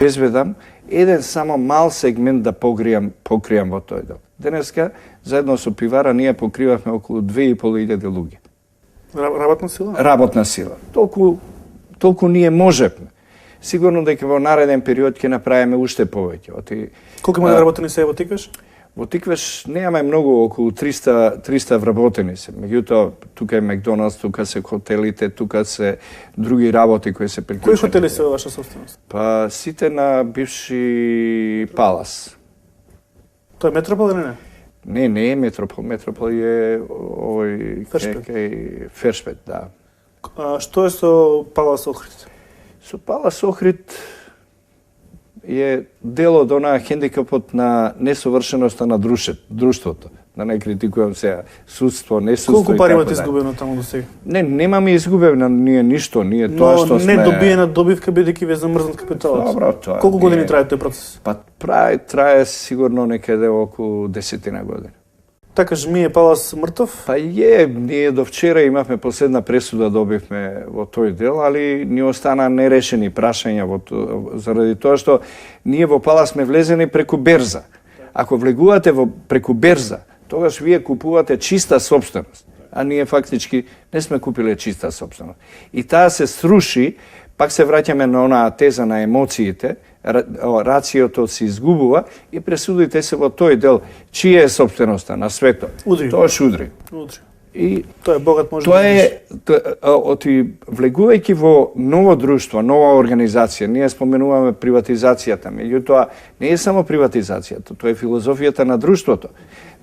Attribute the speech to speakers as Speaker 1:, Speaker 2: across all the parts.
Speaker 1: безбедам еден само мал сегмент да покријам во тој дел. Денеска, заедно со пивара, ние покривавме околу 2500 луѓе.
Speaker 2: Работна сила?
Speaker 1: Работна сила. Толку ние можевме. Сигурно дека во нареден период ќе направиме уште повеќе.
Speaker 2: Колку има вработени се во Тиквеш?
Speaker 1: Во Тиквеш немаме многу, околу 300 вработени се. Меѓутоа, тука е Макдоналдс, тука се хотелите, тука се други работи кои се приклучени.
Speaker 2: Кои хотели се во ваша собственост?
Speaker 1: Па сите на бивши Палас.
Speaker 2: Тоа е Метропол или не?
Speaker 1: Не е Метропол. Метропол е овој кај Фершпет, да.
Speaker 2: Што е со Палас Охрид?
Speaker 1: Со Палас Охрид е дел од онаа хендикапот на несовршеноста на друштвото. Да не критикувам сега судство, несудство.
Speaker 2: Колку пари имате изгубено таму до сега?
Speaker 1: Немаме изгубено ние ништо, ние тоа што сме.
Speaker 2: Но не добиена добивка бидејќи ве замрзнат капиталот.
Speaker 1: Добро, тоа.
Speaker 2: Колку години трае тој процес?
Speaker 1: Па трае сигурно некаде околу 10 години.
Speaker 2: Така жмие Палас мртов?
Speaker 1: Па ние до вчера имавме последна пресуда добивме во тој дел, али ни остана нерешени прашања заради тоа што ние во Палас сме влезени преку берза. Ако влегувате преку берза, тогаш вие купувате чиста собственост, а ние фактички не сме купиле чиста собственост. И таа се сруши, пак се враќаме на онаа теза на емоциите, рацијото се изгубува и пресудите се во тој дел чија е собственоста на светот. Тоа ќе удри.
Speaker 2: И тоа е богат може
Speaker 1: тоа е влегувајќи во ново друштво, нова организација, ние споменуваме приватизацијата, меѓутоа не е само приватизацијата, тоа е филозофијата на друштвото.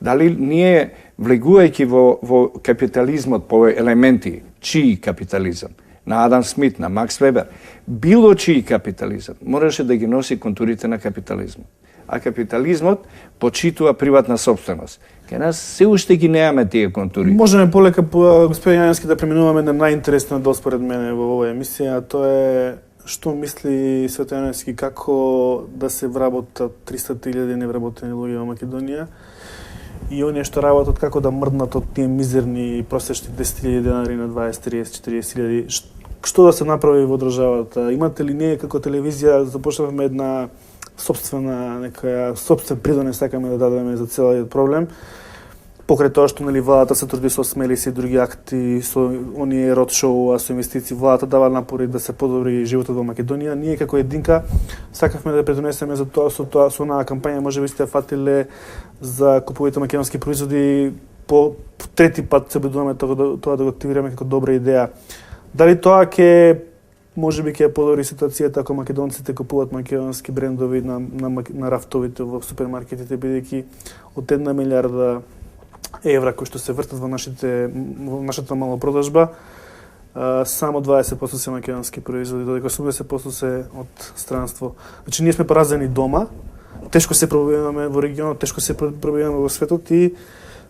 Speaker 1: Дали ние влегувајќи во капитализмот по елементи, чии капитализам, на Адам Смит, на Макс Вебер, било чии капитализам можеше да ги носи контурите на капитализмот. А капитализмот почитува приватна собственост. Кај нас се уште ги немаме тие контури.
Speaker 2: Можеме полека, господин Јаневски, да преминуваме на најинтересниот дел според мене во оваа емисија, а тоа е што мисли Свето Јаневски како да се вработат 300.000 невработени луѓе во Македонија и оние што работат како да мрднат од тие мизерни просечни 10.000 денари на 20, 30, 40.000. Што да се направи во државата? Имате ли ние како телевизија започнавме една собствен придонес сакаме да дадеме за целиот проблем? Покрај тоа што владата се труди со смели се и други акти, со оние родшоу, со инвестиции, владата дава напори да се подобри животот во Македонија. Ние како единка сакавме да придонесеме за тоа со онаа кампања, можеби сте фатиле за купување македонски производи, по трети пат се обидуваме тоа да го активираме како добра идеја. Дали тоа можеби ќе подобри ситуацијата ако македонците купуваат македонски брендови на рафтовите во супермаркетите, бидејќи од 1 милиарда евра кои што се вртат во нашата малопродажба, само 20% се македонски производи, додека 80% се од странство. Значи ние сме поразени дома, тешко се пробиваме во регионот, тешко се пробиваме во светот и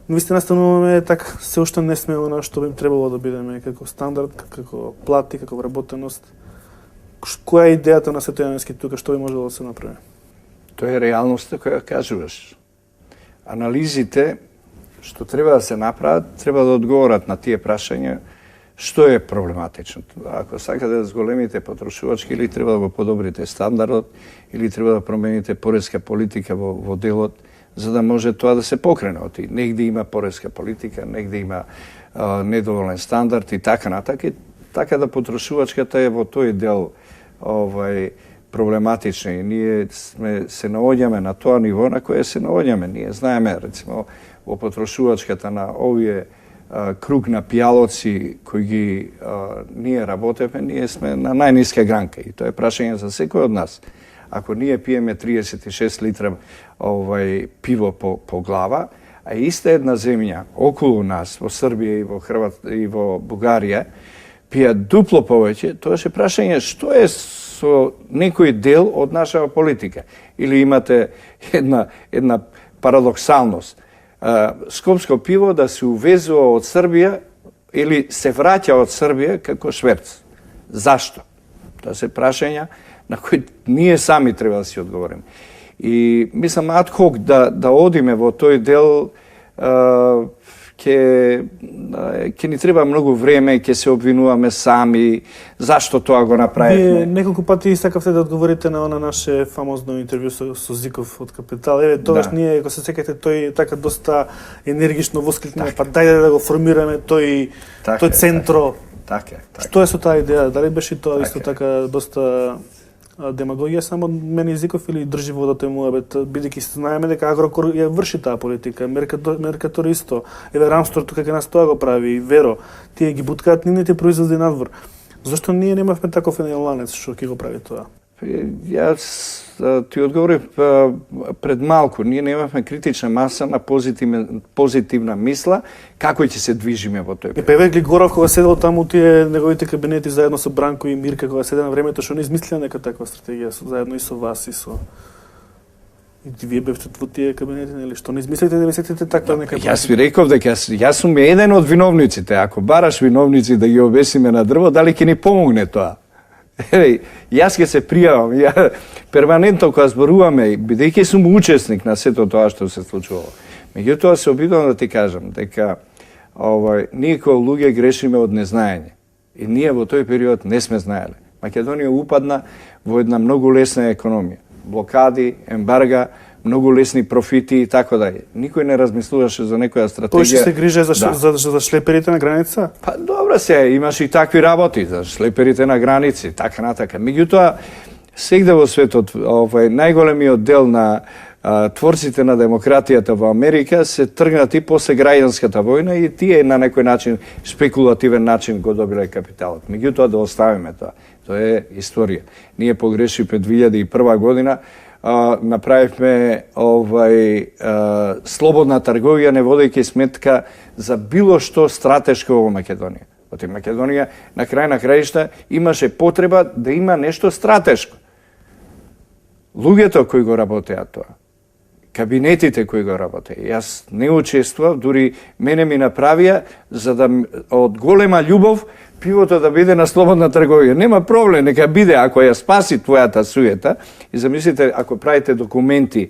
Speaker 2: навистина стануваме така, се уште не сме она што би требало да бидеме како стандард, како плати, како вработеност. Која е идејата на Свето Јаневски тука, што би можело да се направи?
Speaker 1: Тоа е реалноста која кажуваш. Анализите што треба да се направат, треба да одговорат на тие прашања што е проблематично. Ако сакате да зголемите потрошувачки, или треба да го подобрите стандардот, или треба да промените пореска политика во делот, за да може тоа да се покрене. Негде има пореска политика, негде има недоволен стандард и така натака. Така да потрошувачката е во тој дел проблематична и ние се наоѓаме на тоа ниво на кое се наоѓаме. Ние знаеме, рецимо, во потрошувачката на овие круг на пијалоци кои ги ние работеме, ние сме на најниска гранка и тоа е прашање за секој од нас. Ако ние пиеме 36 литра пиво по глава, а иста една земја околу нас, во Србија и во Хрватска и во Бугарија, пијат дупло повеќе, тоа е прашање што е со некој дел од нашава политика. Или имате една парадоксалност. Скопско пиво да се увезува од Србија или се враќа од Србија како шверц. Зашто? Тоа се прашања на кои ние сами треба да си одговориме. И мислам адхок да одиме во тој дел ќе ни треба многу време, ќе се обвинуваме сами, зашто тоа го направивме.
Speaker 2: Вие неколку пати сакавте да одговорите на она наше фамозно интервју со Зиков од Капитал. Тогаш ние, ако се сеќате, тој така доста енергично воскликна, па дајде да го формираме тој центро.
Speaker 1: Така.
Speaker 2: Што е со таа идеја? Дали беше тоа исто така доста демагогија само мене Зиков или држи водата и муабет, бидејќи знаеме дека Агрокор ја врши таа политика, Меркатор исто, Рамстор тука кај нас тоа го прави, Веро, тие ги буткаат нивните производи надвор. Зошто ние немавме таков еден ланец што ќе го прави тоа?
Speaker 1: Јас ти одговорив пред малку, ние немавме критична маса на позитивна мисла како ќе се движиме во тој период.
Speaker 2: Еве Глигоров кога седел таму тие неговите кабинети заедно со Бранко и Мирка кога седе на времето што не измислија нека таква стратегија заедно и со вас и со и вие бевте во тие кабинети, нели? Што не измислите да сетите таква нека.
Speaker 1: Јас ви реков дека јас сум еден од виновниците. Ако бараш виновници да ги обесиме на дрво, дали ќе ни помогне тоа? Јас ќе се пријавам, перманентно кога зборуваме, бидејќи сум учесник на сето тоа што се случувало. Меѓутоа се обидувам да ти кажам дека ние како луѓе грешиме од незнаење. И ние во тој период не сме знаеле. Македонија упадна во една многу лесна економија. Блокади, ембарга, многу лесни профити и така даје. Никој не размислуваше за некоја стратегија.
Speaker 2: Тој се грижи за шлеперите на граница?
Speaker 1: Па добро се, имаш и такви работи за шлеперите на граници, така натака. Меѓутоа, сегде во светот, најголемиот дел на творците на демократијата во Америка се тргнати после граѓанската војна и тие на некој начин, спекулативен начин го добиле капиталот. Меѓутоа да оставиме тоа. Тоа е историја. Ние погрешивме 2001 година, направивме слободна трговија не водејќи сметка за било што стратешко во Македонија. Оти Македонија на крај на краишта имаше потреба да има нешто стратешко. Луѓето кои го работеа тоа, кабинетите кои го работеа, јас не учествував, дури мене ми направија за да од голема љубов пивото да биде на слободна трговија. Нема проблем, нека биде ако ја спаси твојата суета. И замислите, ако правите документи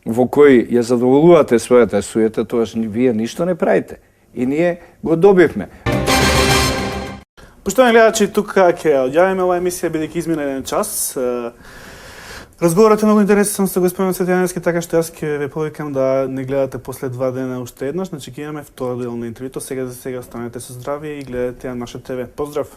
Speaker 1: во кои ја задоволувате својата суета, тогаш вие ништо не правите. И ние го добивме.
Speaker 2: Поштовани гледачи, тука ќе одјавиме оваа емисија бидејќи измина еден час. Разговорот е многу интересен со господин Цветјаневски, така што јас ќе ве повикам да не гледате после 2 дена уште еднаш, значи ќе имаме втора дел на интервјуто. Сега за сега останете со здравје и гледате ја наша ТВ. Поздрав!